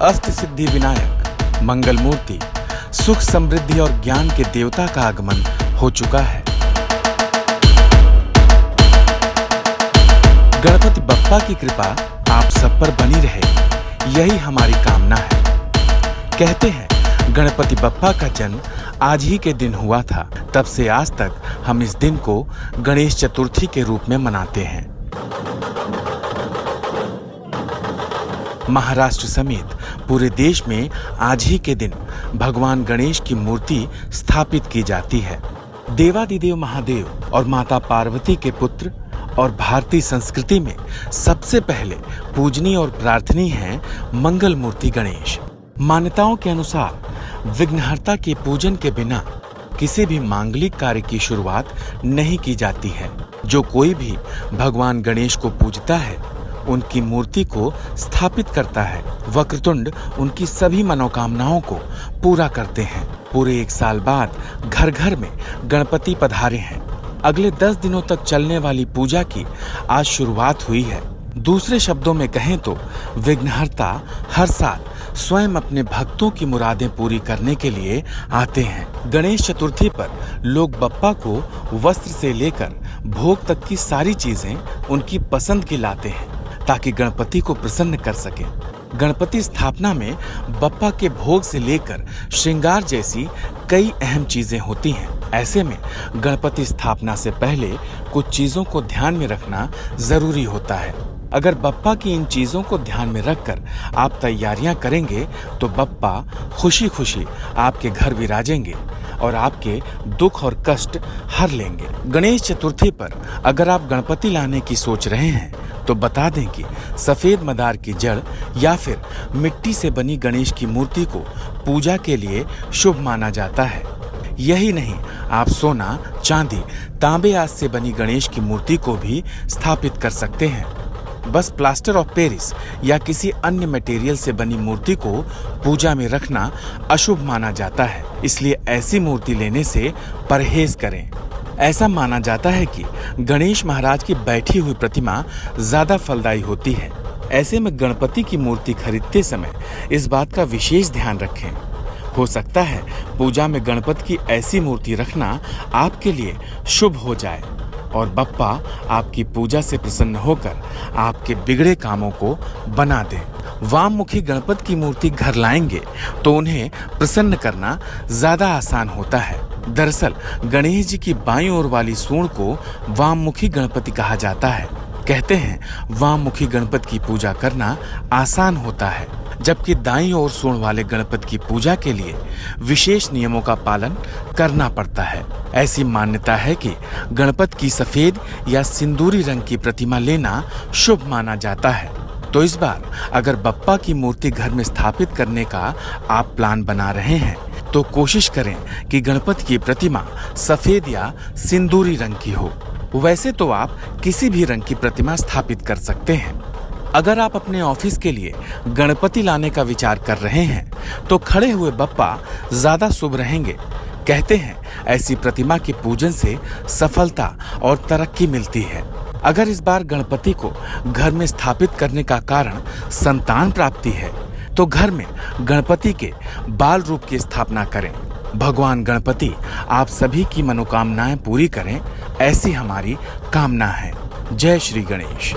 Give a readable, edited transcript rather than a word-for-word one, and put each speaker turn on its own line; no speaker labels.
अष्ट सिद्धि विनायक, मंगल मूर्ति, सुख समृद्धि और ज्ञान के देवता का आगमन हो चुका है। गणपति बप्पा की कृपा आप सब पर बनी रहे, यही हमारी कामना है। कहते हैं गणपति बप्पा का जन्म आज ही के दिन हुआ था, तब से आज तक हम इस दिन को गणेश चतुर्थी के रूप में मनाते हैं। महाराष्ट्र समेत पूरे देश में आज ही के दिन भगवान गणेश की मूर्ति स्थापित की जाती है। देवादिदेव महादेव और माता पार्वती के पुत्र और भारतीय संस्कृति में सबसे पहले पूजनीय और प्रार्थनीय है मंगल मूर्ति गणेश। मान्यताओं के अनुसार विघ्नहर्ता के पूजन के बिना किसी भी मांगलिक कार्य की शुरुआत नहीं की जाती है। जो कोई भी भगवान गणेश को पूजता है, उनकी मूर्ति को स्थापित करता है, वक्रतुंड उनकी सभी मनोकामनाओं को पूरा करते हैं। पूरे 1 साल बाद घर घर में गणपति पधारे हैं। अगले 10 दिनों तक चलने वाली पूजा की आज शुरुआत हुई है। दूसरे शब्दों में कहें तो विघ्नहर्ता हर साल स्वयं अपने भक्तों की मुरादें पूरी करने के लिए आते हैं। गणेश चतुर्थी पर लोग बप्पा को वस्त्र से लेकर भोग तक की सारी चीजें उनकी पसंद की लाते हैं, ताकि गणपति को प्रसन्न कर सकें। गणपति स्थापना में बप्पा के भोग से लेकर श्रृंगार जैसी कई अहम चीजें होती हैं। ऐसे में गणपति स्थापना से पहले कुछ चीजों को ध्यान में रखना जरूरी होता है। अगर बप्पा की इन चीजों को ध्यान में रखकर आप तैयारियां करेंगे तो बप्पा खुशी खुशी आपके घर विराजेंगे और आपके दुख और कष्ट हर लेंगे। गणेश चतुर्थी पर अगर आप गणपति लाने की सोच रहे हैं तो बता दें कि सफेद मदार की जड़ या फिर मिट्टी से बनी गणेश की मूर्ति को पूजा के लिए शुभ माना जाता है। यही नहीं, आप सोना, चांदी, तांबे आदि से बनी गणेश की मूर्ति को भी स्थापित कर सकते हैं। बस प्लास्टर ऑफ पेरिस या किसी अन्य मटेरियल से बनी मूर्ति को पूजा में रखना अशुभ माना जाता है, इसलिए ऐसी मूर्ति लेने से परहेज करें। ऐसा माना जाता है कि गणेश महाराज की बैठी हुई प्रतिमा ज्यादा फलदायी होती है। ऐसे में गणपति की मूर्ति खरीदते समय इस बात का विशेष ध्यान रखें। हो सकता है पूजा में गणपति की ऐसी मूर्ति रखना आपके लिए शुभ हो जाए और बप्पा आपकी पूजा से प्रसन्न होकर आपके बिगड़े कामों को बना दें। वाममुखी गणपति की मूर्ति घर लाएंगे तो उन्हें प्रसन्न करना ज्यादा आसान होता है। दरअसल गणेश जी की बाईं ओर वाली सूंड को वाममुखी गणपति कहा जाता है। कहते हैं वाममुखी गणपति की पूजा करना आसान होता है, जबकि दाईं ओर सूंड वाले गणपति की पूजा के लिए विशेष नियमों का पालन करना पड़ता है। ऐसी मान्यता है कि गणपति की सफेद या सिंदूरी रंग की प्रतिमा लेना शुभ माना जाता है। तो इस बार अगर बप्पा की मूर्ति घर में स्थापित करने का आप प्लान बना रहे हैं तो कोशिश करें कि गणपति की प्रतिमा सफेद या सिंदूरी रंग की हो। वैसे तो आप किसी भी रंग की प्रतिमा स्थापित कर सकते हैं। अगर आप अपने ऑफिस के लिए गणपति लाने का विचार कर रहे हैं तो खड़े हुए बप्पा ज्यादा शुभ रहेंगे। कहते हैं ऐसी प्रतिमा के पूजन से सफलता और तरक्की मिलती है। अगर इस बार गणपति को घर में स्थापित करने का कारण संतान प्राप्ति है तो घर में गणपति के बाल रूप की स्थापना करें। भगवान गणपति आप सभी की मनोकामनाएं पूरी करें, ऐसी हमारी कामना है। जय श्री गणेश।